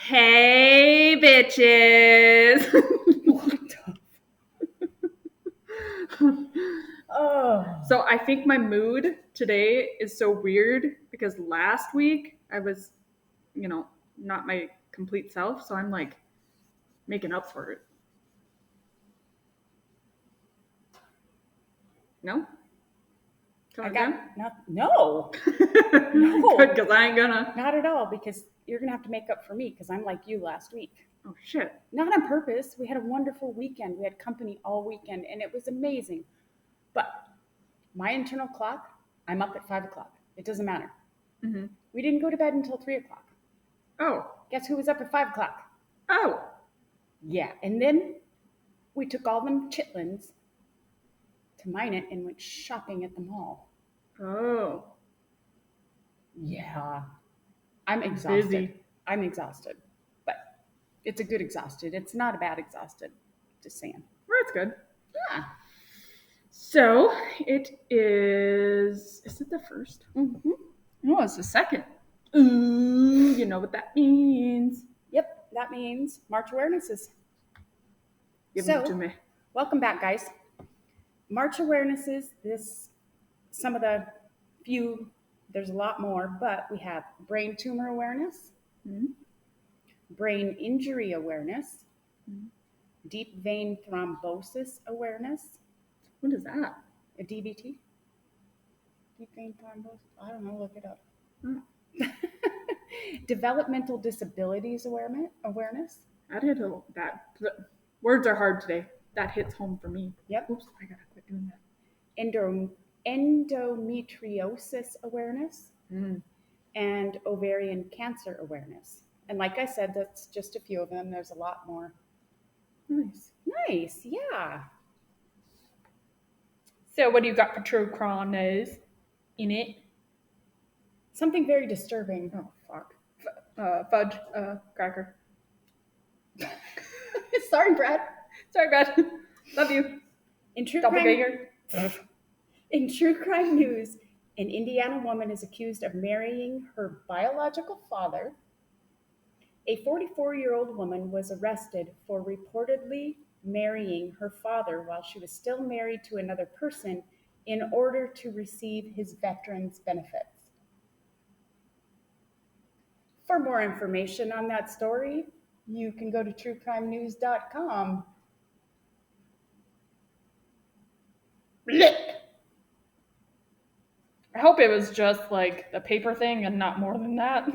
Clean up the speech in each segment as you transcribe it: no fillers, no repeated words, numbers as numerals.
Hey, bitches. What the? Oh. So I think my mood today is so weird because last week I was, not my complete self. So I'm like making up for it. No? I Coming got down? no, Good, because I ain't gonna. not at all, because you're gonna have to make up for me because I'm like you last week. Oh, shit. Not on purpose. We had a wonderful weekend. We had company all weekend and it was amazing. But my internal clock, I'm up at 5 o'clock. It doesn't matter. Mm-hmm. We didn't go to bed until 3 o'clock. Oh. Guess who was up at 5 o'clock? Oh. Yeah. And then we took all them chitlins to mine it and went shopping at the mall. Oh. Yeah. I'm exhausted. Busy. I'm exhausted. But it's a good exhausted. It's not a bad exhausted. Just saying. Well, that's good. Yeah. So it is. Is it the first? Mm-hmm. No, it's the second. Ooh, you know what that means. Yep. That means March awarenesses. Give them to me. Welcome back, guys. March awarenesses. Some of the few, there's a lot more, but we have brain tumor awareness, Mm-hmm. brain injury awareness, Mm-hmm. deep vein thrombosis awareness, What is that? a DVT. Deep vein thrombosis. I don't know. Look it up. Oh, Developmental disabilities awareness. that hit that. Words are hard today. That hits home for me. Yep. Oops, I gotta quit doing that. Endometriosis awareness, Mm. and ovarian cancer awareness. And like I said, that's just a few of them. There's a lot more. Nice. Nice, yeah. So, what do you got for true crime news in it? Something very disturbing. Oh, fuck. Fudge cracker. Sorry, Brad. Sorry, Brad. Love you. In true Doppelganger. In true crime news, an Indiana woman is accused of marrying her biological father. A 44-year-old woman was arrested for reportedly marrying her father while she was still married to another person in order to receive his veterans benefits. For more information on that story, you can go to truecrimenews.com. I hope it was just like the paper thing and not more than that.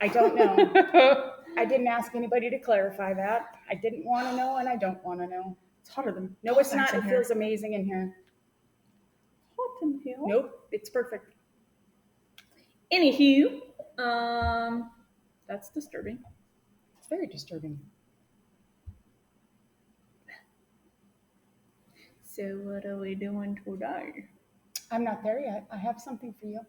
I don't know. I didn't ask anybody to clarify that. I didn't want to know, and I don't want to know. It's hotter than. No, it's not. It feels amazing in here. hot in here. Nope, it's perfect. Anywho, that's disturbing. It's very disturbing. So what are we doing today? I'm not there yet. I have something for you.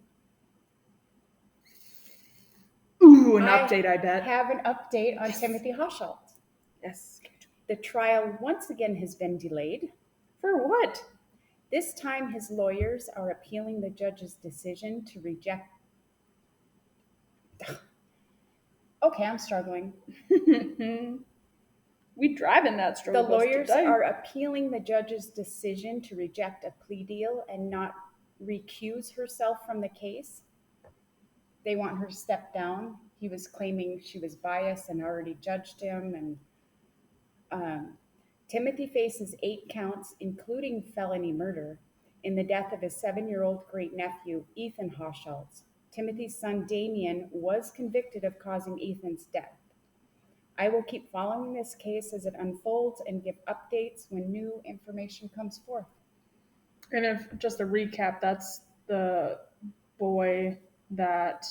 Ooh, an update, I bet. I have an update on Timothy Hochschild. Yes. The trial once again has been delayed. For what? This time his lawyers are appealing the judge's decision to reject. Okay, I'm struggling. We driving that struggle. The lawyers are appealing the judge's decision to reject a plea deal and not recuse herself from the case. They want her to step down. He was claiming she was biased and already judged him. And Timothy faces 8 counts, including felony murder, in the death of his 7-year-old great-nephew, Ethan Hochschild. Timothy's son, Damien, was convicted of causing Ethan's death. I will keep following this case as it unfolds and give updates when new information comes forth. And if just a recap, that's the boy that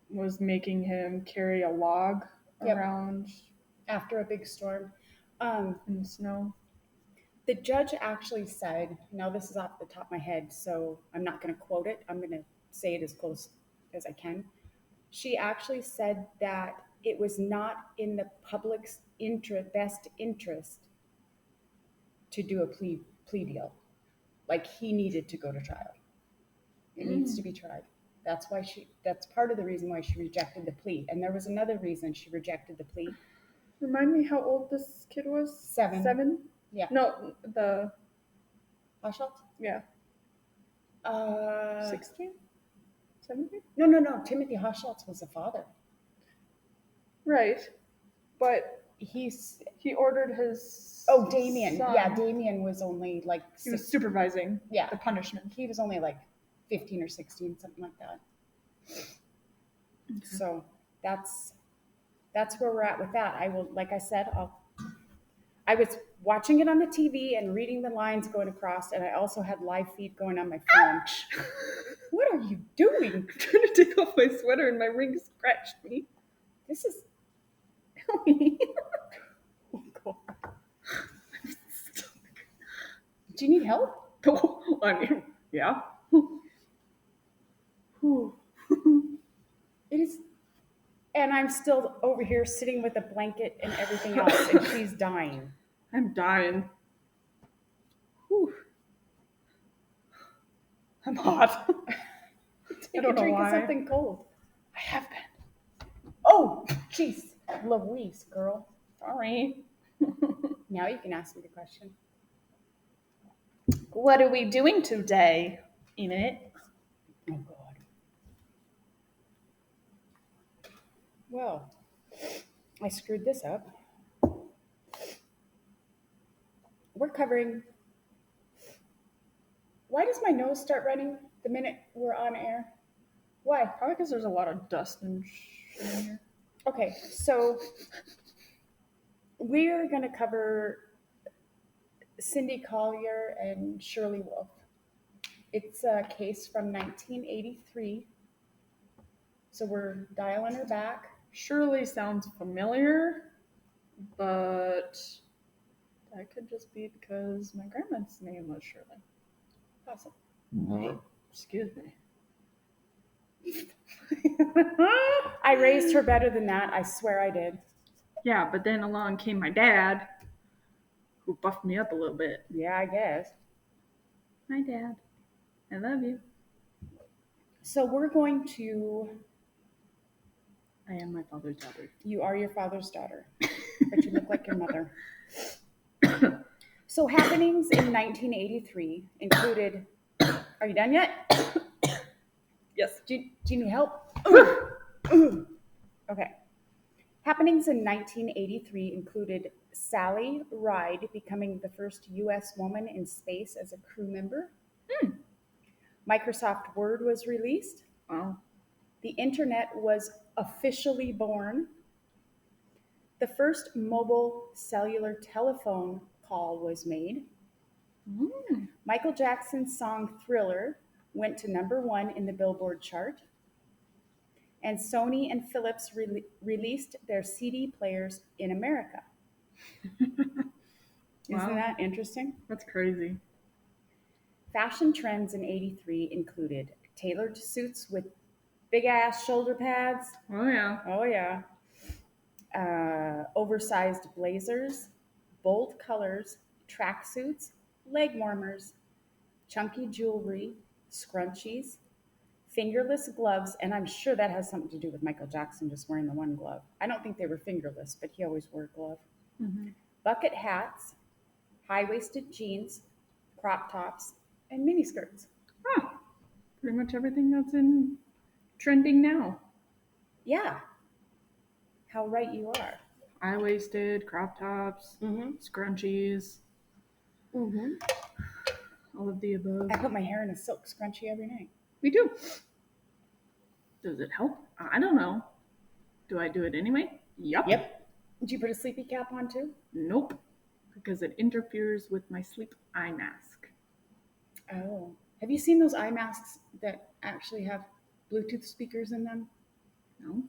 was making him carry a log around after a big storm in the snow. The judge actually said, now this is off the top of my head, so I'm not going to quote it. I'm going to say it as close as I can. She actually said that it was not in the public's best interest to do a plea deal. Like, he needed to go to trial. It needs to be tried. That's part of the reason why she rejected the plea. And there was another reason she rejected the plea. Remind me how old this kid was? 7. 7? Yeah. No, the Hochschild? yeah, 16, 17. No. Timothy Hochschild was the father. Right, but he ordered his. Oh, Damien. son. Yeah, Damien was only like. He was supervising. Yeah. The punishment. He was only like 15 or 16, something like that. Okay. So that's where we're at with that. I will, like I said, I was watching it on the TV and reading the lines going across, and I also had live feed going on my phone. Ouch! What are you doing? I'm trying to take off my sweater and my ring scratched me. This is. Oh, God. I'm stuck. Do you need help? Oh, I mean, yeah. It is. And I'm still over here sitting with a blanket and everything else, and she's dying. I'm dying. Whew. I'm hot. Take a drink of something cold. I have been. Oh, jeez. Louise, girl. Sorry. Now you can ask me the question. What are we doing today, Enid? Oh, God. Well, I screwed this up. We're covering. Why does my nose start running the minute we're on air? Why? Probably because there's a lot of dust and shit in here. Okay, so we're going to cover Cindy Collier and Shirley Wolf. It's a case from 1983. So we're dialing her back. Shirley sounds familiar, but that could just be because my grandma's name was Shirley. Awesome. Excuse me. I raised her better than that. I swear I did. Yeah, but then along came my dad, who buffed me up a little bit. Yeah, I guess. Hi, Dad. I love you. So we're going to... I am my father's daughter. You are your father's daughter, but you look like your mother. So happenings in 1983 included... Are you done yet? Yes. Do you need help? Okay. Happenings in 1983 included Sally Ride becoming the first U.S. woman in space as a crew member. Microsoft Word was released. Wow. The internet was officially born. The first mobile cellular telephone call was made. Michael Jackson's song Thriller went to #1 in the Billboard chart. And Sony and Philips released their CD players in America. Isn't that interesting? That's crazy. Fashion trends in 83 included tailored suits with big-ass shoulder pads. Oh, yeah. Oh, yeah. Oversized blazers, bold colors, tracksuits, leg warmers, chunky jewelry, scrunchies, fingerless gloves, and I'm sure that has something to do with Michael Jackson just wearing the one glove. I don't think they were fingerless, but he always wore a glove. Bucket hats, high-waisted jeans, crop tops, and miniskirts. Huh. Pretty much everything that's in trending now. Yeah. How right you are. High-waisted, crop tops, scrunchies, all of the above. I put my hair in a silk scrunchie every night. We do. Does it help? I don't know. Do I do it anyway? Yep. Did you put a sleepy cap on too? Nope. Because it interferes with my sleep eye mask. Oh. Have you seen those eye masks that actually have Bluetooth speakers in them? No.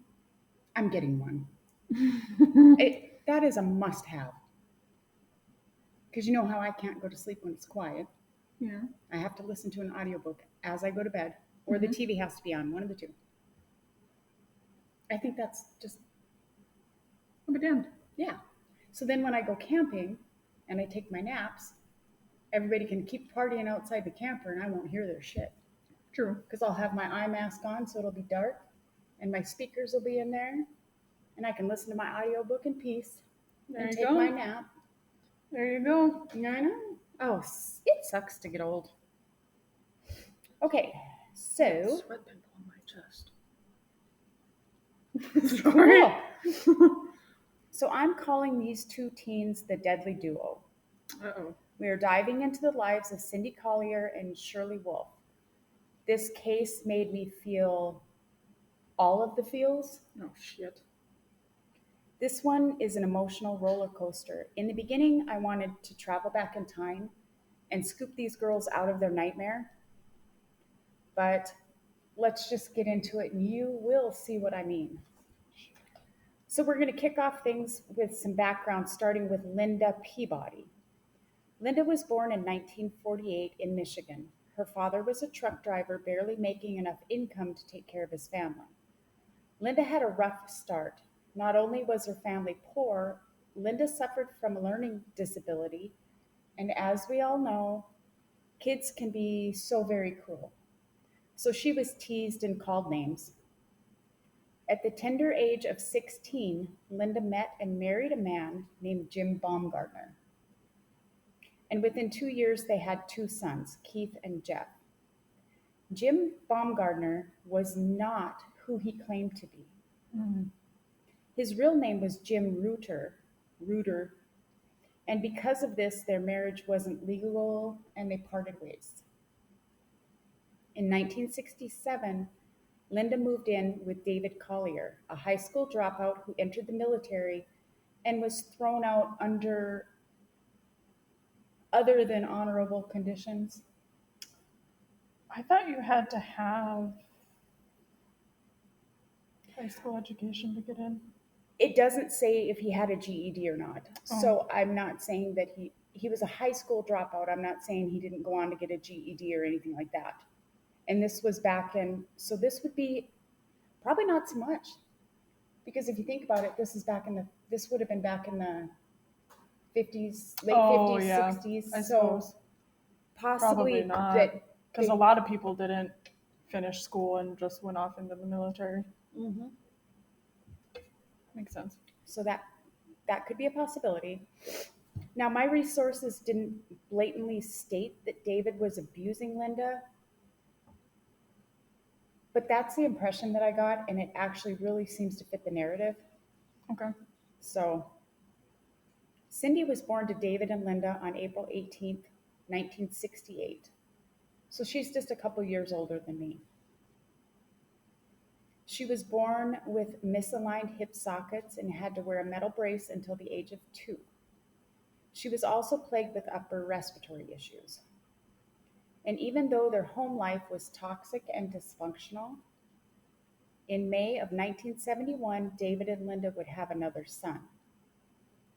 I'm getting one. That is a must-have. Because you know how I can't go to sleep when it's quiet. Yeah. I have to listen to an audiobook as I go to bed, or the TV has to be on, one of the two. I think that's just... I'll be damned. Yeah. So then when I go camping and I take my naps, everybody can keep partying outside the camper and I won't hear their shit. True. because I'll have my eye mask on so it'll be dark and my speakers will be in there and I can listen to my audiobook in peace There and you take my go. nap. There you go. I know. Oh, it sucks to get old. Okay, so Sweat pimple on my chest. Sorry. cool. So I'm calling these two teens the deadly duo. Uh-oh. We are diving into the lives of Cindy Collier and Shirley Wolf. This case made me feel all of the feels. Oh, shit. This one is an emotional roller coaster. In the beginning, I wanted to travel back in time and scoop these girls out of their nightmare. But let's just get into it and you will see what I mean. So, we're going to kick off things with some background, starting with Linda Peabody. Linda was born in 1948 in Michigan. Her father was a truck driver, barely making enough income to take care of his family. Linda had a rough start. Not only was her family poor, Linda suffered from a learning disability, and as we all know, kids can be so very cruel. So she was teased and called names. At the tender age of 16, Linda met and married a man named Jim Baumgartner. And within 2 years, they had two sons, Keith and Jeff. Jim Baumgartner was not who he claimed to be. Mm. His real name was Jim Reuter, and because of this, their marriage wasn't legal and they parted ways. In 1967, Linda moved in with David Collier, a high school dropout who entered the military and was thrown out under other than honorable conditions. I thought you had to have high school education to get in. It doesn't say if he had a GED or not. Oh. So I'm not saying that he was a high school dropout. I'm not saying he didn't go on to get a GED or anything like that. And this was back in, so this would be probably not so much. Because if you think about it, this would have been back in the 50s, late 50s, yeah. 60s. I So suppose. possibly Probably not. that. Because a lot of people didn't finish school and just went off into the military. Mm-hmm. Makes sense. So that could be a possibility. Now, my resources didn't blatantly state that David was abusing Linda, but that's the impression that I got, and it actually really seems to fit the narrative. Okay. So, Cindy was born to David and Linda on April 18th, 1968. So she's just a couple years older than me. She was born with misaligned hip sockets and had to wear a metal brace until the age of 2. She was also plagued with upper respiratory issues. And even though their home life was toxic and dysfunctional, in May of 1971, David and Linda would have another son.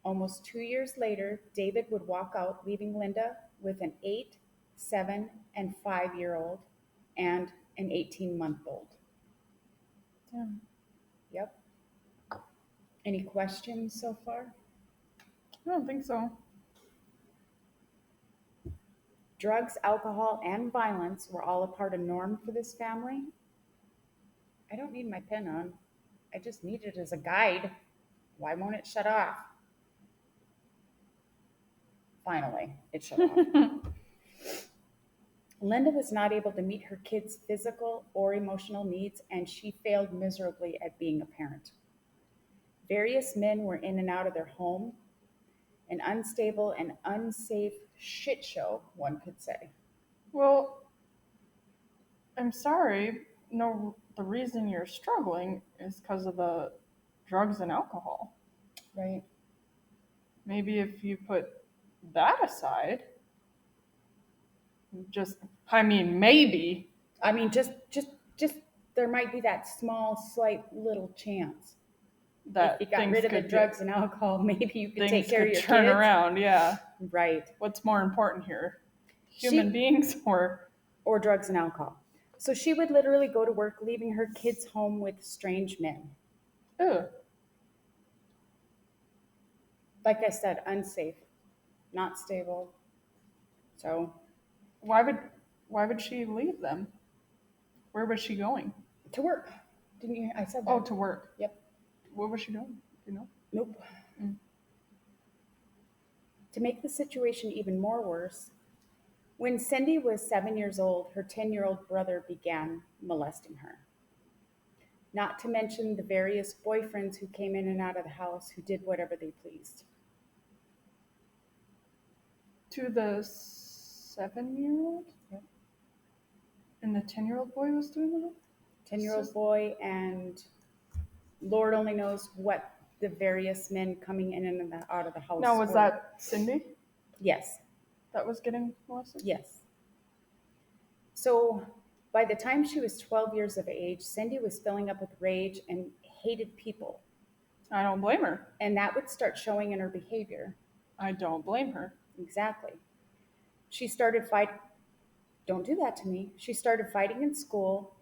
Almost 2 years later, David would walk out, leaving Linda with an 8, 7, and 5-year-old and an 18-month-old. Yeah. Yep. Any questions so far? I don't think so. Drugs, alcohol, and violence were all a part of norm for this family. I don't need my pen on. I just need it as a guide. Why won't it shut off? Finally, it shut off. Linda was not able to meet her kids' physical or emotional needs, and she failed miserably at being a parent. Various men were in and out of their home, an unstable and unsafe shit show, one could say. Well, I'm sorry. No, the reason you're struggling is because of the drugs and alcohol. Right. Maybe if you put that aside, maybe. I mean, just there might be that small, slight little chance. That if you got rid of the drugs and alcohol, maybe you could take care of your turn kids. around, yeah. Right. What's more important here? Human beings or drugs and alcohol. So she would literally go to work, leaving her kids home with strange men. Ugh. Like I said, unsafe, not stable. So why would she leave them? Where was she going? To work. Didn't you? I said that. Oh, to work. Yep. What was she doing? Do you know? Nope. Mm. To make the situation even more worse, when Cindy was 7 years old, her 10-year-old brother began molesting her. Not to mention the various boyfriends who came in and out of the house who did whatever they pleased. To the 7-year-old? Yep. And the 10-year-old boy was doing that? 10-year-old boy, and Lord only knows what the various men coming in and out of the house Now, was were. that Cindy Yes. that was getting molested? Yes. So by the time she was 12 years of age, Cindy was filling up with rage and hated people. I don't blame her. And that would start showing in her behavior. I don't blame her. Exactly. She started fighting. Don't do that to me. She started fighting in school,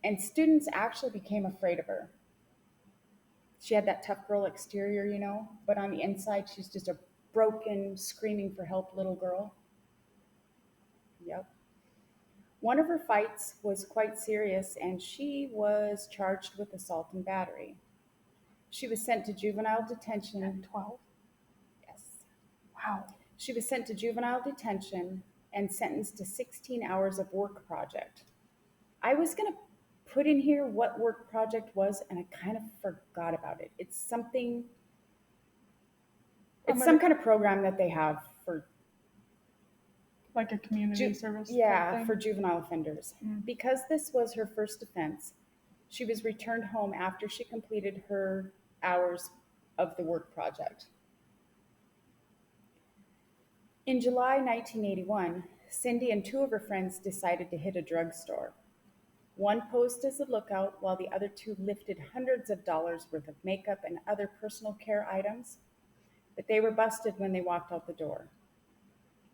and students actually became afraid of her. She had that tough girl exterior, but on the inside, she's just a broken, screaming for help little girl. Yep. One of her fights was quite serious, and she was charged with assault and battery. She was sent to juvenile detention. At 12? Yes. Wow. She was sent to juvenile detention and sentenced to 16 hours of work project. I was going to put in here what work project was, and I kind of forgot about it. It's some kind of program that they have for Like a community service type yeah, thing? for juvenile offenders. Because this was her first offense, she was returned home after she completed her hours of the work project. In July 1981, Cindy and two of her friends decided to hit a drugstore. One posed as a lookout while the other two lifted hundreds of dollars worth of makeup and other personal care items, but they were busted when they walked out the door.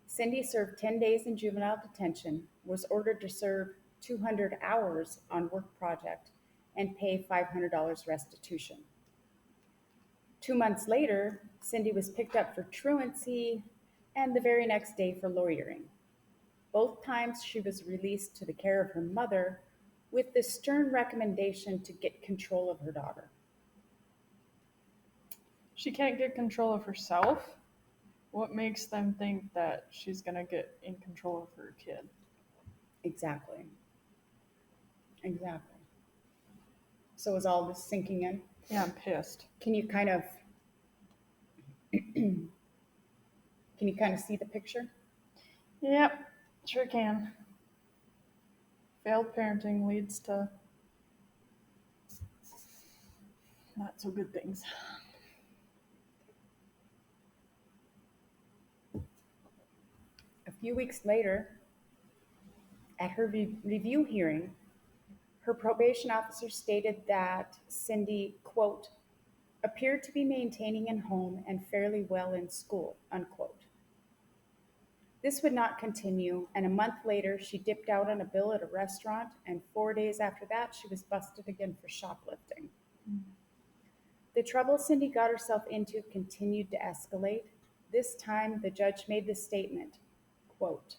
Cindy served 10 days in juvenile detention, was ordered to serve 200 hours on work project, and pay $500 restitution. 2 months later, Cindy was picked up for truancy and the very next day for loitering. Both times she was released to the care of her mother with the stern recommendation to get control of her daughter. She can't get control of herself? What makes them think that she's going to get in control of her kid? Exactly. Exactly. So is all this sinking in? Yeah, I'm pissed. Can you kind of see the picture? Yep, sure can. Failed parenting leads to not so good things. A few weeks later, at her review hearing, her probation officer stated that Cindy, quote, appeared to be maintaining a home and fairly well in school, unquote. This would not continue, and a month later, she dipped out on a bill at a restaurant, and 4 days after that, she was busted again for shoplifting. The trouble Cindy got herself into continued to escalate. This time, the judge made the statement, quote,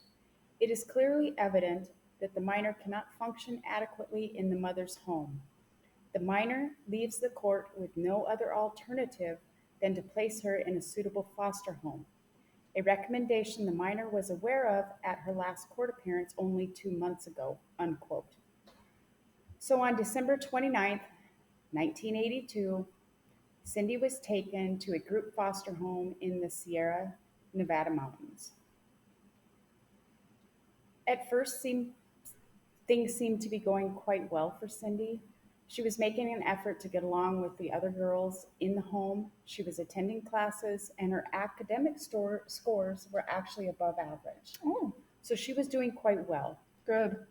it is clearly evident that the minor cannot function adequately in the mother's home. The minor leaves the court with no other alternative than to place her in a suitable foster home, a recommendation the minor was aware of at her last court appearance only 2 months ago, unquote. So on December 29th, 1982, Cindy was taken to a group foster home in the Sierra Nevada mountains. At first, things seemed to be going quite well for Cindy. She was making an effort to get along with the other girls in the home. She was attending classes, and her academic scores were actually above average. Oh, So she was doing quite well. good.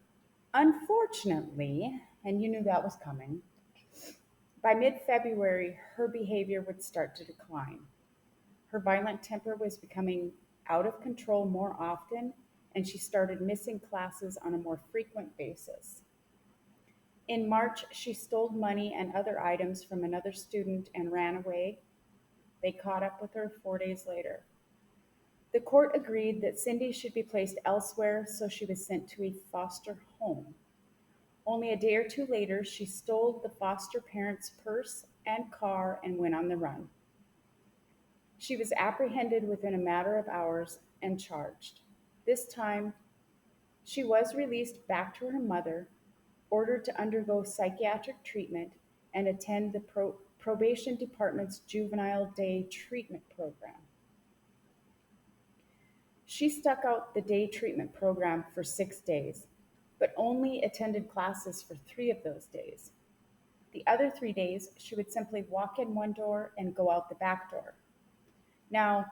Unfortunately, and you knew that was coming, by mid-February, her behavior would start to decline. Her violent temper was becoming out of control more often, and she started missing classes on a more frequent basis. In March, she stole money and other items from another student and ran away. They caught up with her 4 days later. The court agreed that Cindy should be placed elsewhere, so she was sent to a foster home. Only a day or two later, she stole the foster parents' purse and car and went on the run. She was apprehended within a matter of hours and charged. This time, she was released back to her mother, ordered to undergo psychiatric treatment, and attend the probation department's juvenile day treatment program. She stuck out the day treatment program for 6 days, but only attended classes for 3 of those days. The other 3 days, she would simply walk in one door and go out the back door. Now,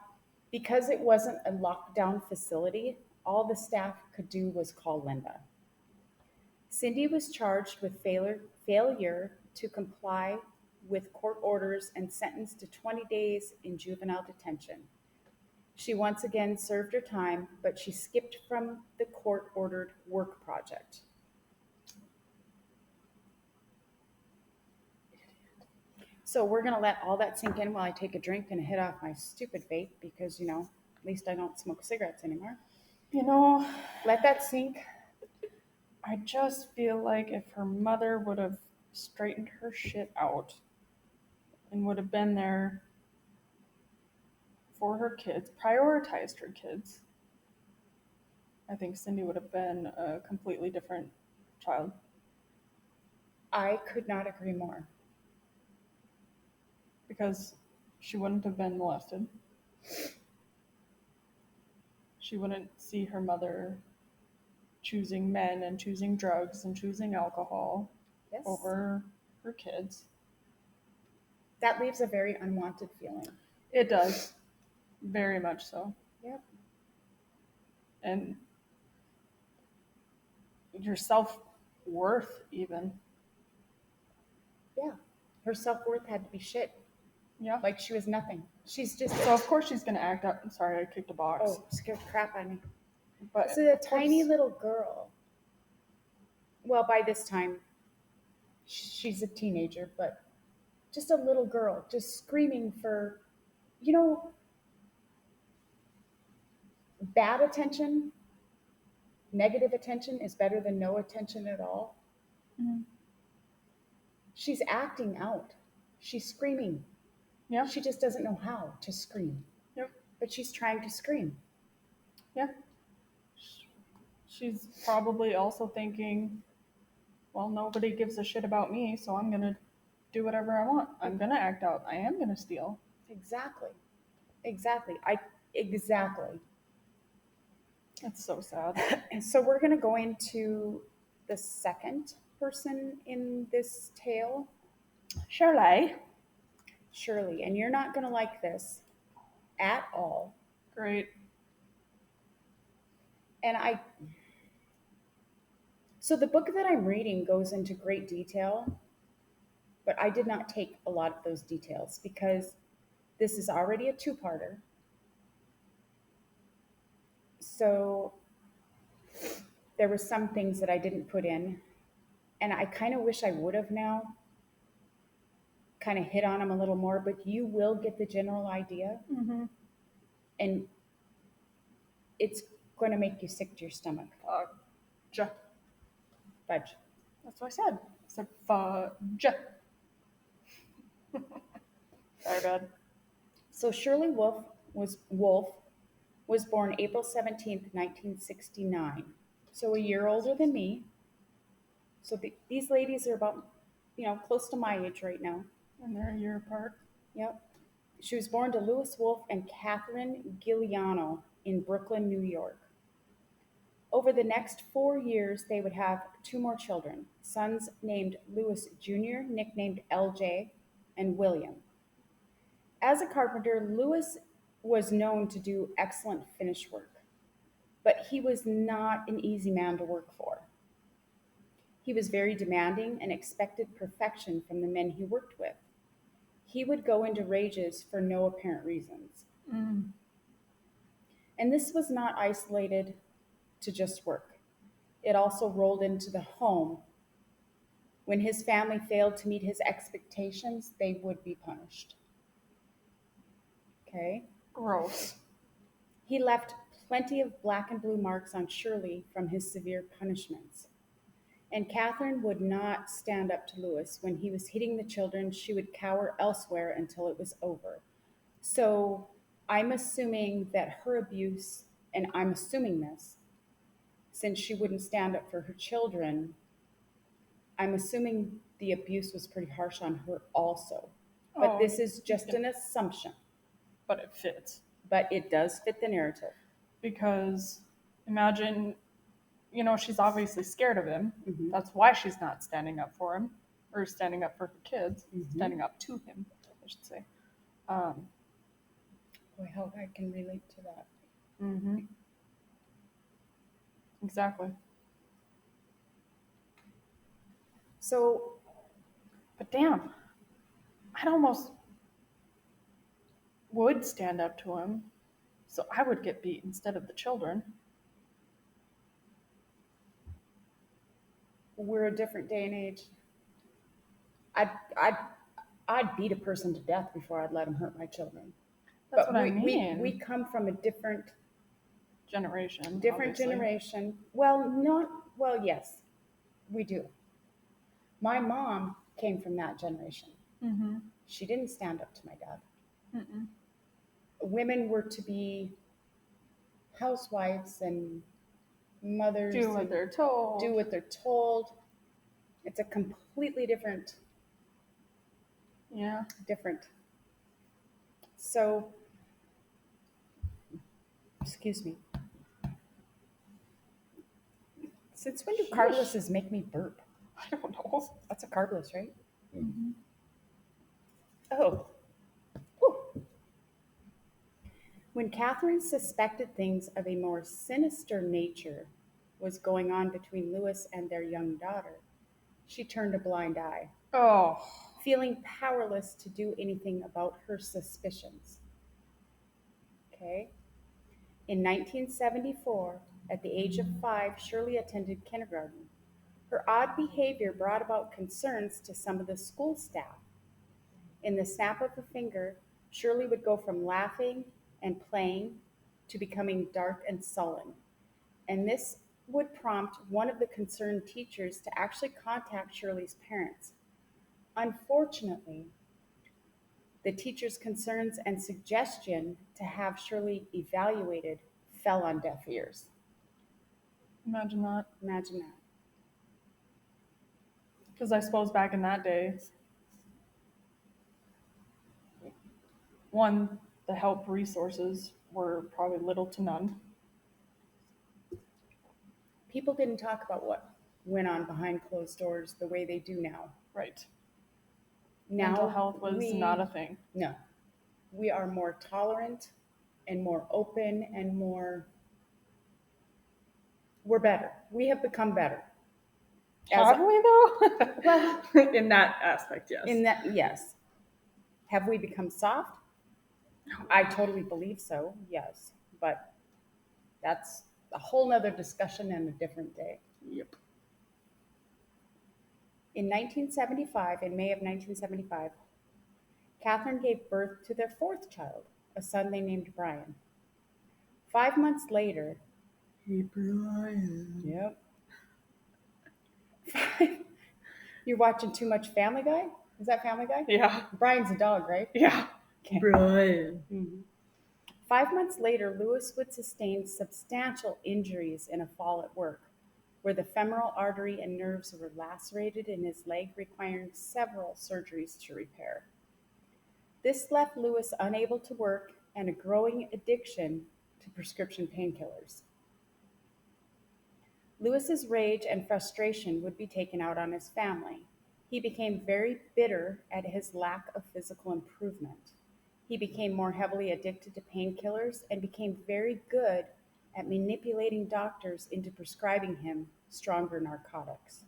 because it wasn't a lockdown facility, all the staff could do was call Linda. Cindy was charged with failure to comply with court orders and sentenced to 20 days in juvenile detention. She once again served her time, but she skipped from the court ordered work project. So we're going to let all that sink in while I take a drink and hit off my stupid vape because, at least I don't smoke cigarettes anymore. You know, Let that sink. I just feel like if her mother would have straightened her shit out and would have been there for her kids, prioritized her kids, I think Cindy would have been a completely different child. I could not agree more. Because she wouldn't have been molested. She wouldn't see her mother choosing men and choosing drugs and choosing alcohol over her kids. That leaves a very unwanted feeling. It does. Very much so. Yep. And your self-worth even. Yeah. Her self-worth had to be shit. Yeah. Like she was nothing. She's just... So of course she's going to act out. I'm sorry, I kicked a box. Oh, scared the crap out of me. But this is a tiny little girl. Well, by this time, she's a teenager, but just a little girl, just screaming for, bad attention, negative attention is better than no attention at all. Mm-hmm. She's acting out. She's screaming. Yeah. She just doesn't know how to scream. Yep. But she's trying to scream. Yeah. She's probably also thinking, well, nobody gives a shit about me, so I'm going to do whatever I want. I'm going to act out. I am going to steal. Exactly. Exactly. That's so sad. And so we're going to go into the second person in this tale. Shirley. And you're not going to like this at all. Great. And so the book that I'm reading goes into great detail, but I did not take a lot of those details because this is already a two-parter. So there were some things that I didn't put in, and I kind of wish I would have now kind of hit on them a little more, but you will get the general idea. Mm-hmm. And it's going to make you sick to your stomach. Fudge. That's what I said. I said fudge. Sorry, bud. So Shirley Wolf was born April 17th, 1969. So a year older than me. So these ladies are about, close to my age right now. And they're a year apart. Yep. She was born to Louis Wolf and Catherine Giuliano in Brooklyn, New York. Over the next 4 years, they would have 2 more children, sons named Louis Jr., nicknamed LJ, and William. As a carpenter, Louis was known to do excellent finish work, but he was not an easy man to work for. He was very demanding and expected perfection from the men he worked with. He would go into rages for no apparent reasons. Mm. And this was not isolated to just work. It also rolled into the home. When his family failed to meet his expectations, they would be punished. Okay? Gross. He left plenty of black and blue marks on Shirley from his severe punishments. And Catherine would not stand up to Lewis. When he was hitting the children, she would cower elsewhere until it was over. So I'm assuming that her abuse, and I'm assuming this, since she wouldn't stand up for her children, I'm assuming the abuse was pretty harsh on her also. But Oh, this is just yeah, an assumption, but it fits but it does fit the narrative. because imagine, she's obviously scared of him. Hmm. That's why she's not standing up for him or standing up for her kids, Hmm. standing up to him, I should say. Um, Boy, how I can relate to that. mm-hmm, exactly. So, But damn, I'd almost would stand up to him, so I would get beat instead of the children. we're a different day and age. I'd, I'd, I'd beat a person to death before I'd let him hurt my children. That's But what I we mean. come from a Generation, different obviously. generation. Well, not, well, yes, we do. My mom came from that generation. Mm-hmm. She didn't stand up to my dad. Mm-mm. Women were to be housewives and mothers Do what and they're do told. what they're told. It's a completely Yeah. different. So, excuse me. Since when do Sheesh. carblesses make me burp? I don't know. That's a carbless, right? Mm-hmm. Oh. Whew. When Catherine suspected things of a more sinister nature was going on between Lewis and their young daughter, she turned a blind eye, Oh. feeling powerless to do anything about her suspicions. Okay? In 1974, at the age of 5, Shirley attended kindergarten. Her odd behavior brought about concerns to some of the school staff. In the snap of a finger, Shirley would go from laughing and playing to becoming dark and sullen. And this would prompt one of the concerned teachers to actually contact Shirley's parents. Unfortunately, the teacher's concerns and suggestion to have Shirley evaluated fell on deaf ears. Imagine that. Imagine that. Because I suppose back in that day, one, the help resources were probably little to none. People didn't talk about what went on behind closed doors the way they do now. Right. Mental Now health was not a thing. no, we are more tolerant and more open and more, we're better. We have become better. As Have we though? well, In that aspect, yes. in that, yes. Have we become soft? I totally believe so, yes. But that's a whole nother discussion and a different day. Yep. In 1975, in May of 1975, Catherine gave birth to their fourth child, a son they named Brian. 5 months later, Hey, Brian. yep. You're watching too much Family Guy? Is that Family Guy? Yeah. Brian's a dog, right? Yeah. Okay. Brian. Mhm. 5 months later, Lewis would sustain substantial injuries in a fall at work, where the femoral artery and nerves were lacerated in his leg, requiring several surgeries to repair. This left Lewis unable to work and a growing addiction to prescription painkillers. Lewis's rage and frustration would be taken out on his family. He became very bitter at his lack of physical improvement. He became more heavily addicted to painkillers and became very good at manipulating doctors into prescribing him stronger narcotics.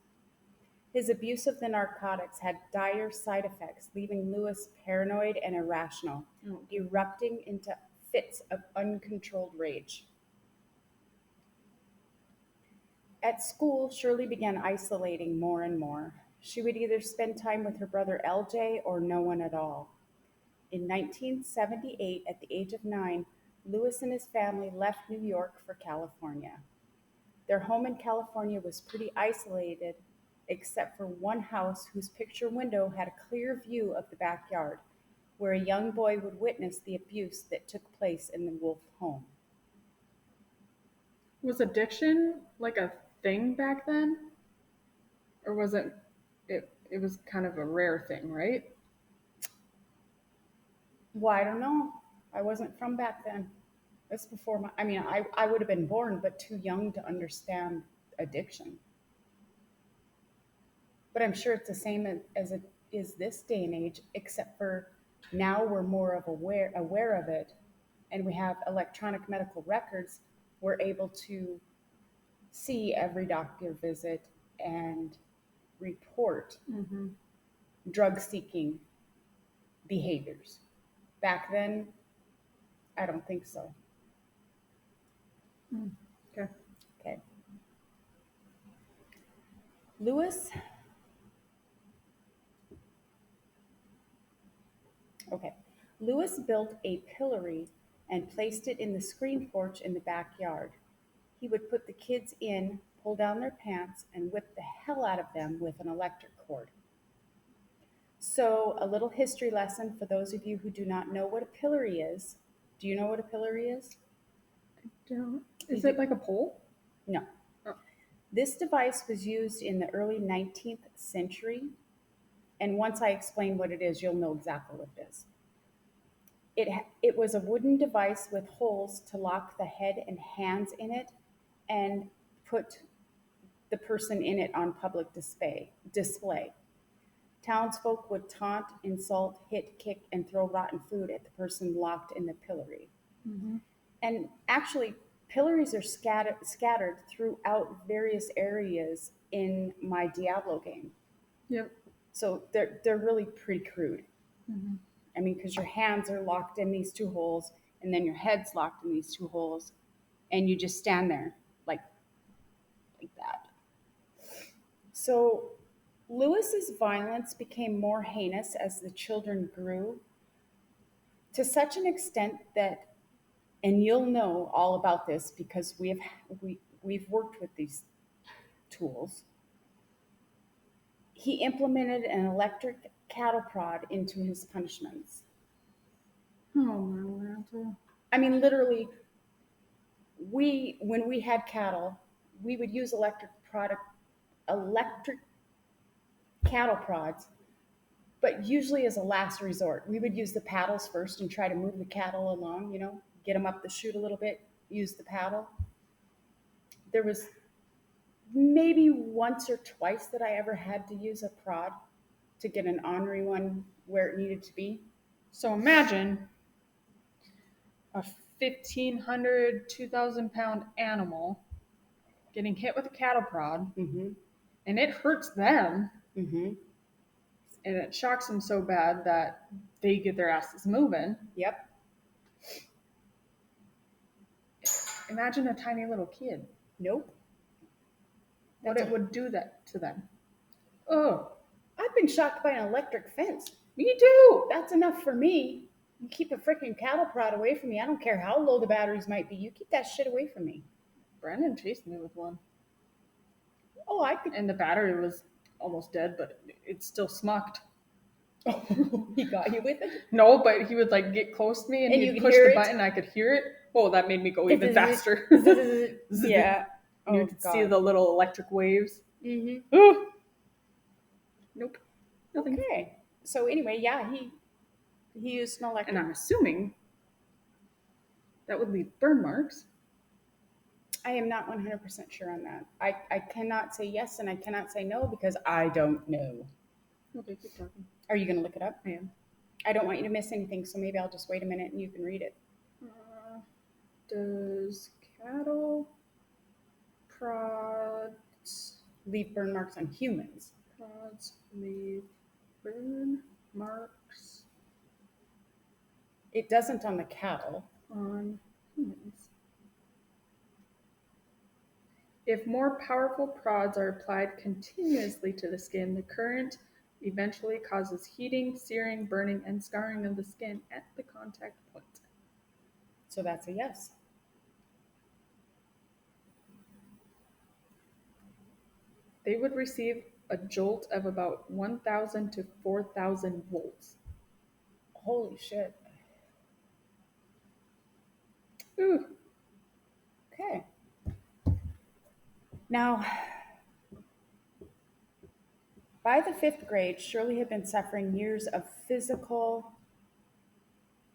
His abuse of the narcotics had dire side effects, leaving Lewis paranoid and irrational, Oh. erupting into fits of uncontrolled rage. At school, Shirley began isolating more and more. She would either spend time with her brother LJ or no one at all. In 1978, at the age of 9, Lewis and his family left New York for California. Their home in California was pretty isolated, except for one house whose picture window had a clear view of the backyard, where a young boy would witness the abuse that took place in the Wolf home. Was addiction like a thing back then? Or was it was kind of a rare thing, right? Well, I don't know. I wasn't from back then. That's before my, I mean, I would have been born, but too young to understand addiction. But I'm sure it's the same as it is this day and age, except for now we're more of aware of it, and we have electronic medical records. We're able to see every doctor visit and report Mm-hmm. drug seeking behaviors. Back then, I don't think so. Okay. Okay. Lewis. Okay. Lewis built a pillory and placed it in the screen porch in the backyard. He would put the kids in, pull down their pants, and whip the hell out of them with an electric cord. So, a little history lesson for those of you who do not know what a pillory is. Do you know what a pillory is? Is it like a pole? No. Oh. This device was used in the early 19th century, and once I explain what it is, you'll know exactly what it is. It was a wooden device with holes to lock the head and hands in it and put the person in it on public display. Townsfolk would taunt, insult, hit, kick, and throw rotten food at the person locked in the pillory. Mm-hmm. And actually, pillories are scattered throughout various areas in my Diablo game. Yep. So they're really pretty crude. Mm-hmm. I mean, because your hands are locked in these two holes, and then your head's locked in these two holes, and you just stand there like that. So Lewis's violence became more heinous as the children grew, to such an extent that, and you'll know all about this because we've worked with these tools. He implemented an electric cattle prod into his punishments. Oh my God. I mean, literally, when we had cattle, we would use electric cattle prods, but usually as a last resort. We would use the paddles first and try to move the cattle along, get them up the chute a little bit, use the paddle. There was maybe once or twice that I ever had to use a prod to get an ornery one where it needed to be. So imagine a 1,500, 2,000 pound animal getting hit with a cattle prod, Mm-hmm. and it hurts them, Mm-hmm. and it shocks them so bad that they get their asses moving. Yep. Imagine a tiny little kid. Nope. What it would do that to them. Oh, I've been shocked by an electric fence. me too. That's enough for me. You keep a freaking cattle prod away from me. I don't care how low the batteries might be. You keep that shit away from me. Brandon chased me with one. Oh, I could. And the battery was almost dead, but it still smucked. He got you with it? No, but he would like get close to me and And you he'd could push hear the it? button. I could hear it. Oh, that made me go even faster. Yeah. And you could see the little electric waves. Mm-hmm. Oh. Nope. Nothing. Okay. So anyway, yeah, he used an electric. And I'm assuming that would leave burn marks. I am not 100% sure on that. I cannot say yes and I cannot say no because I don't know. Okay, keep talking. Are you going to look it up? I am. I don't want you to miss anything, so maybe I'll just wait a minute and you can read it. Does cattle prods Leave burn marks on humans. leave burn marks It doesn't on the cattle. on humans? If more powerful prods are applied continuously to the skin, the current eventually causes heating, searing, burning, and scarring of the skin at the contact point. So that's a yes. they would receive a jolt of about 1,000 to 4,000 volts. Holy shit. Ooh. Okay. Now, by the 5th grade, Shirley had been suffering years of physical,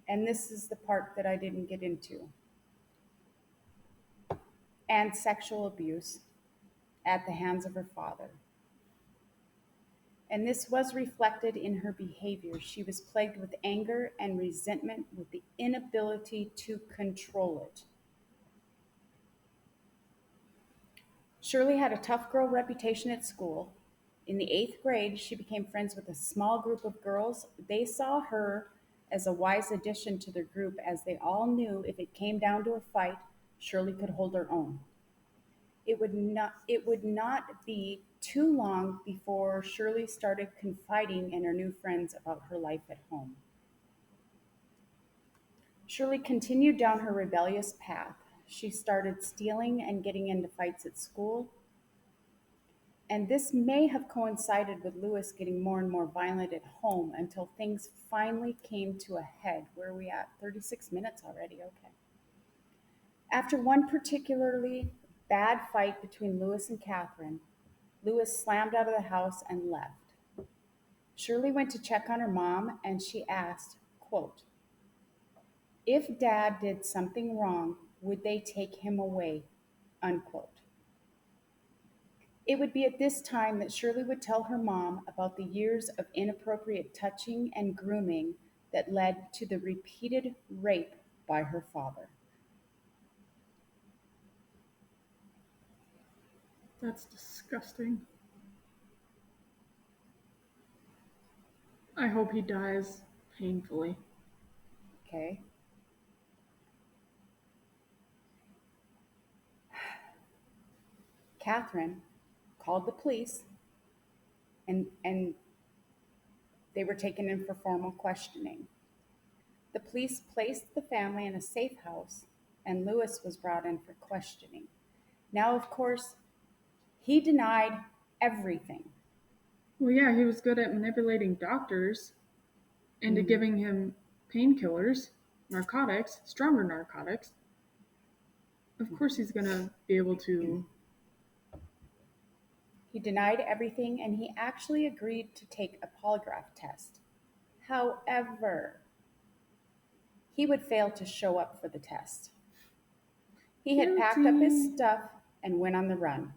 and this is the part that I didn't get into, and sexual abuse at the hands of her father. And this was reflected in her behavior. She was plagued with anger and resentment with the inability to control it. Shirley had a tough girl reputation at school. In the 8th grade, she became friends with a small group of girls. They saw her as a wise addition to their group, as they all knew if it came down to a fight, Shirley could hold her own. It would not be too long before Shirley started confiding in her new friends about her life at home. Shirley continued down her rebellious path. She started stealing and getting into fights at school. And this may have coincided with Lewis getting more and more violent at home until things finally came to a head. Where are we at? 36 minutes already. Okay. After one particularly bad fight between Lewis and Catherine, Lewis slammed out of the house and left. Shirley went to check on her mom and she asked, quote, "If Dad did something wrong, would they take him away?" Unquote. It would be at this time that Shirley would tell her mom about the years of inappropriate touching and grooming that led to the repeated rape by her father. That's disgusting. I hope he dies painfully. Okay. Catherine called the police and they were taken in for formal questioning. The police placed the family in a safe house and Lewis was brought in for questioning. Now, of course, he denied everything. Well, yeah, he was good at manipulating doctors into giving him painkillers, narcotics, stronger narcotics. Of course, he's going to be able to. He denied everything and he actually agreed to take a polygraph test. However, he would fail to show up for the test. He had packed up his Guilty. stuff and went on the run.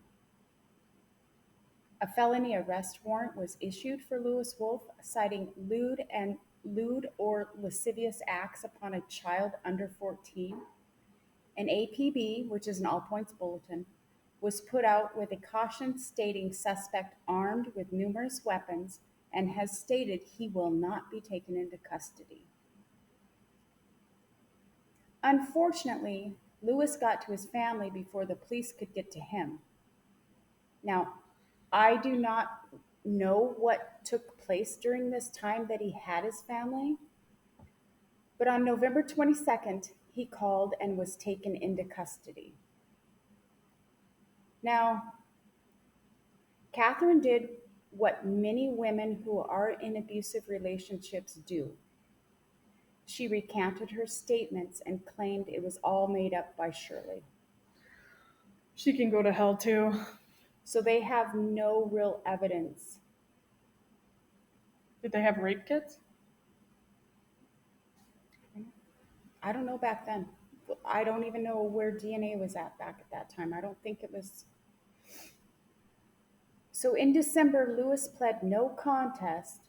A felony arrest warrant was issued for Lewis Wolf, citing lewd or lascivious acts upon a child under 14. An APB, which is an all points bulletin, was put out with a caution stating suspect armed with numerous weapons and has stated he will not be taken into custody. Unfortunately, Lewis got to his family before the police could get to him. Now, I do not know what took place during this time that he had his family, but on November 22nd, he called and was taken into custody. Now, Catherine did what many women who are in abusive relationships do. She recanted her statements and claimed it was all made up by Shirley. She can go to hell too. So they have no real evidence. Did they have rape kits? I don't know back then. I don't even know where DNA was at back at that time. I don't think it was. So in December, Lewis pled no contest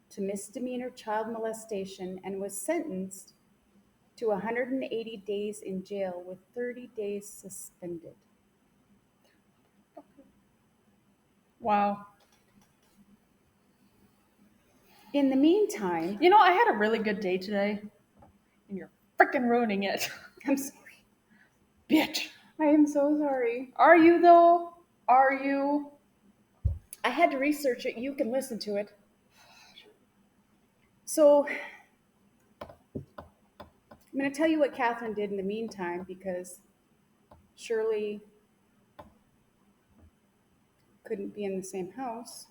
to misdemeanor child molestation and was sentenced to 180 days in jail with 30 days suspended. Wow. In the meantime, You know, I had a really good day today, and you're freaking ruining it. I'm sorry. Bitch. I am so sorry. Are you, though? Are you? I had to research it. You can listen to it. So I'm going to tell you what Catherine did in the meantime because Shirley couldn't be in the same house.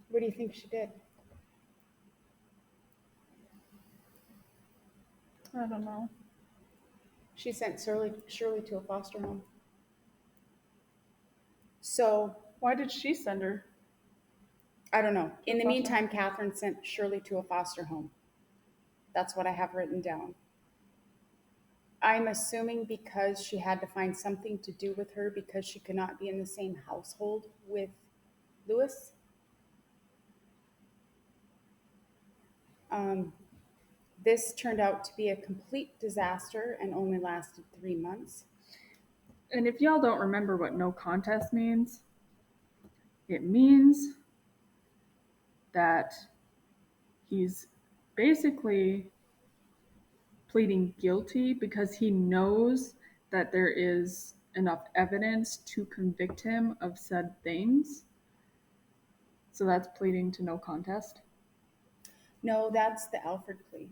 What do you think she did? I don't know. She sent Shirley to a foster home. So, Why did she send her I don't know. to In a the foster home? meantime, Catherine sent Shirley to a foster home. That's what I have written down. I'm assuming because she had to find something to do with her because she could not be in the same household with Lewis. Um, this turned out to be a complete disaster and only lasted 3 months. And if y'all don't remember what no contest means, it means that he's basically pleading guilty because he knows that there is enough evidence to convict him of said things. So that's pleading to no contest. No, that's the Alfred plea.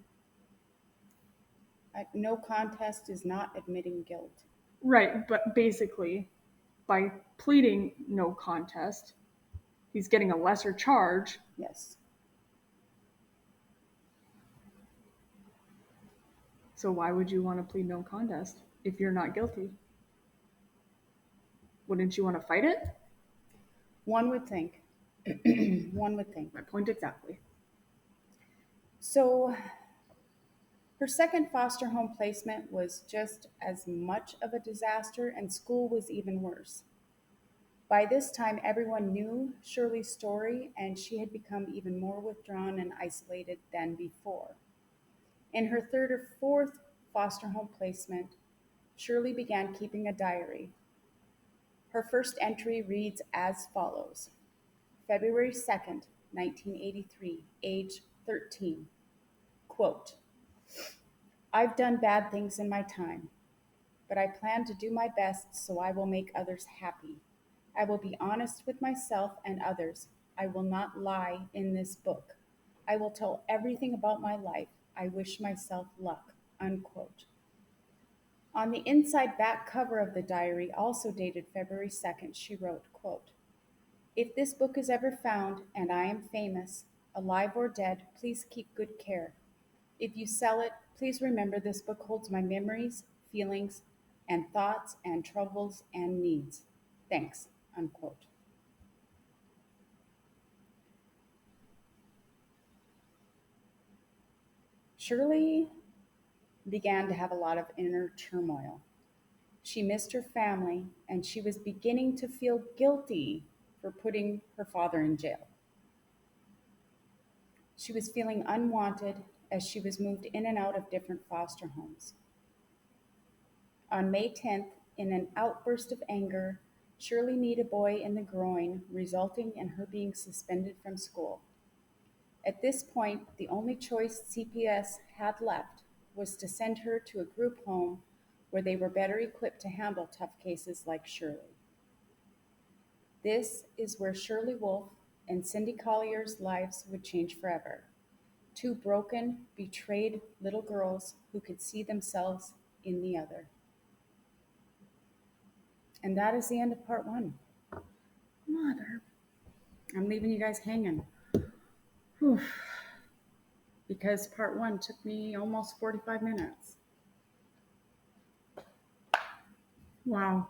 No contest is not admitting guilt. Right, but basically, by pleading no contest, he's getting a lesser charge. Yes. So why would you want to plead no contest if you're not guilty? Wouldn't you want to fight it? One would think. One would think. My point exactly. So her second foster home placement was just as much of a disaster, and school was even worse. By this time, everyone knew Shirley's story, and she had become even more withdrawn and isolated than before. In her third or fourth foster home placement, Shirley began keeping a diary. Her first entry reads as follows: February 2nd, 1983, age 13. Quote, I've done bad things in my time, but I plan to do my best so I will make others happy. I will be honest with myself and others. I will not lie in this book. I will tell everything about my life. I wish myself luck. Unquote. On the inside back cover of the diary, also dated February 2nd, she wrote, quote, If this book is ever found and I am famous, alive or dead, please keep good care. If you sell it, please remember this book holds my memories, feelings, and thoughts and troubles and needs. Thanks. Unquote. Shirley began to have a lot of inner turmoil. She missed her family and she was beginning to feel guilty for putting her father in jail. She was feeling unwanted as she was moved in and out of different foster homes. On May 10th, in an outburst of anger, Shirley kneed a boy in the groin, resulting in her being suspended from school. At this point, the only choice CPS had left was to send her to a group home where they were better equipped to handle tough cases like Shirley. This is where Shirley Wolf and Cindy Collier's lives would change forever. Two broken, betrayed little girls who could see themselves in the other. And that is the end of part one. Mother. I'm leaving you guys hanging. Whew. Because part one took me almost 45 minutes. Wow.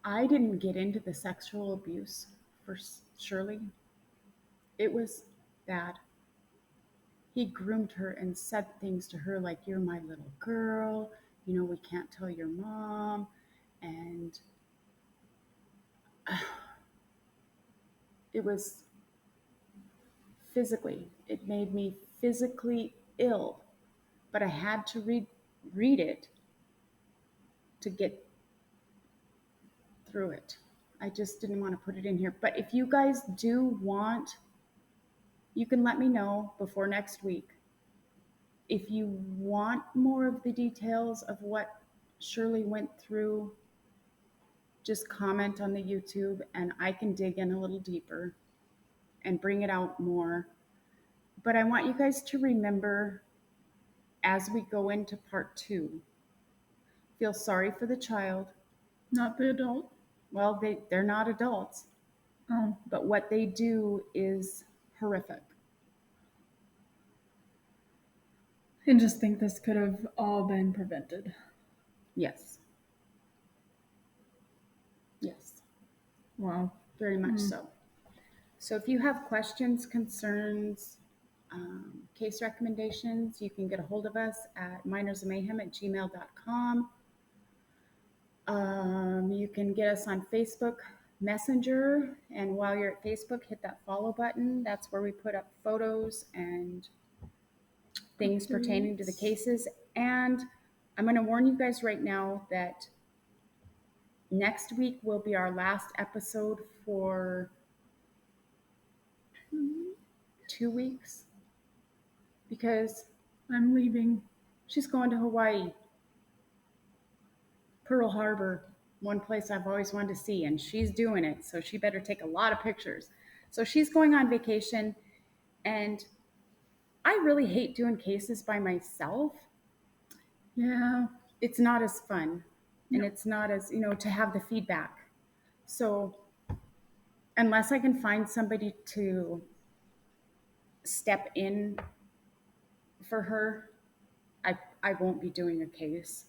I didn't get into the sexual abuse for Shirley. It was bad. He groomed her and said things to her like, You're my little girl. You know, we can't tell your mom. And it was it made me physically ill. But I had to read it to get through it. I just didn't want to put it in here. But if you guys do want, you can let me know before next week. If you want more of the details of what Shirley went through, just comment on the YouTube and I can dig in a little deeper and bring it out more. But I want you guys to remember as we go into part two feel sorry for the child. Not the adult. Well, they're not adults, Oh, but what they do is horrific. and just think this could have all been prevented. Yes. Yes, Wow. very much so. So if you have questions, concerns, case recommendations, you can get a hold of us at minersofmayhem@gmail.com. You can get us on Facebook Messenger, and while you're at Facebook, hit that follow button. That's where we put up photos and things pertaining to the cases. And I'm going to warn you guys right now that next week will be our last episode for 2 weeks because I'm leaving. she's going to Hawaii, Pearl Harbor, one place I've always wanted to see, and she's doing it. So she better take a lot of pictures. So she's going on vacation, and I really hate doing cases by myself. Yeah. It's not as fun, and No. it's not as, to have the feedback. So unless I can find somebody to step in for her, I won't be doing a case.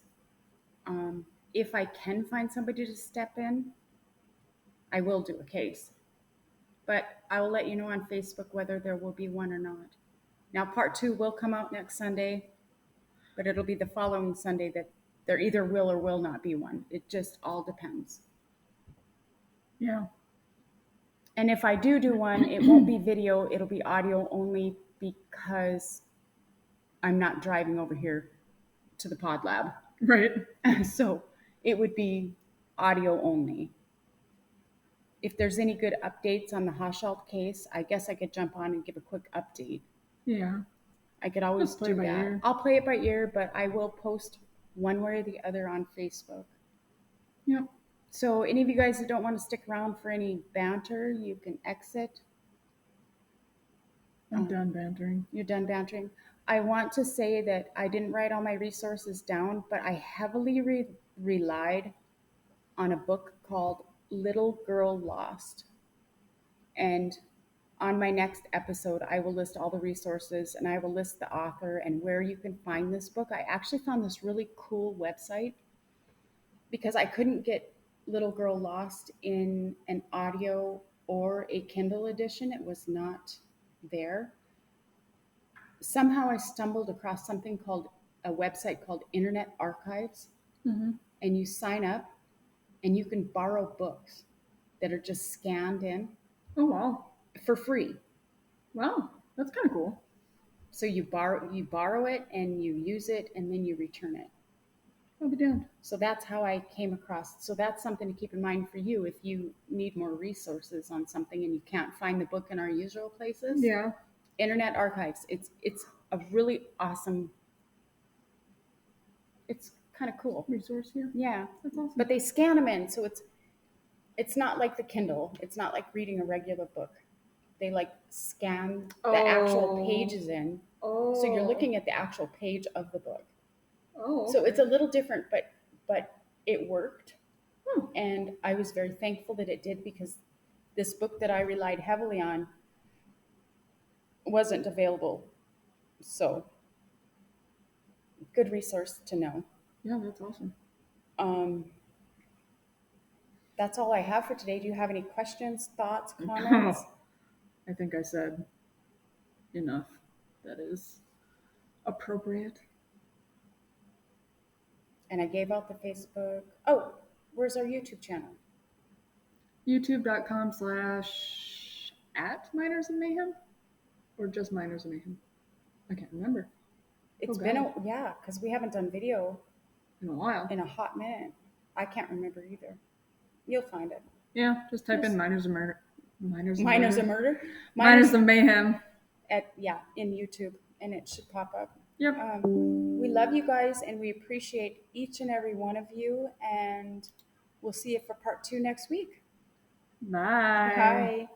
If I can find somebody to step in, I will do a case. But I will let you know on Facebook whether there will be one or not. Now, part 2 will come out next Sunday, but it'll be the following Sunday that there either will or will not be one. It just all depends. Yeah. And if I do one, it won't be video, it'll be audio only because I'm not driving over here to the pod lab. Right. So it would be audio only. If there's any good updates on the Hochschild case, I guess I could jump on and give a quick update. Yeah. I could always Just play do by that. ear. I'll play it by ear, but I will post one way or the other on Facebook. Yep. So any of you guys that don't want to stick around for any banter, you can exit. I'm done bantering. You're done bantering. I want to say that I didn't write all my resources down, but I heavily relied on a book called Little Girl Lost. And on my next episode, I will list all the resources and I will list the author and where you can find this book. I actually found this really cool website because I couldn't get Little Girl Lost in an audio or a Kindle edition. It was not there. Somehow I stumbled across something called a website called Internet Archives, Mm-hmm. and you sign up and you can borrow books that are just scanned in Oh, wow. for free. Wow. That's kind of cool. So you borrow it and you use it and then you return it. I'll be down. So that's how I came across. So that's something to keep in mind for you if you need more resources on something and you can't find the book in our usual places. Yeah. Internet Archives. It's a really awesome. It's kind of cool. Resource here. Yeah. That's awesome. But they scan them in, so it's not like the Kindle. It's not like reading a regular book. They like scan the actual pages in. Oh. So you're looking at the actual page of the book. Oh. Okay. So it's a little different, but it worked. Hmm. And I was very thankful that it did because this book that I relied heavily on wasn't available. So good resource to know. Yeah, that's awesome. That's all I have for today. Do you have any questions, thoughts, comments? I think I said enough. That is appropriate. And I gave out the Facebook. Oh, where's our YouTube channel? YouTube.com/@Miners of Mayhem? Or just Miners of Mayhem? I can't remember. It's Oh, been, God. because we haven't done video In a while. in a hot minute. I can't remember either. You'll find it. Yeah, just type Yes. in Miners of Murder. Miners of Miners Murder. of Murder. Miners of Mayhem. In YouTube, and it should pop up. Yep. We love you guys, and we appreciate each and every one of you, and we'll see you for part 2 next week. Bye. Bye.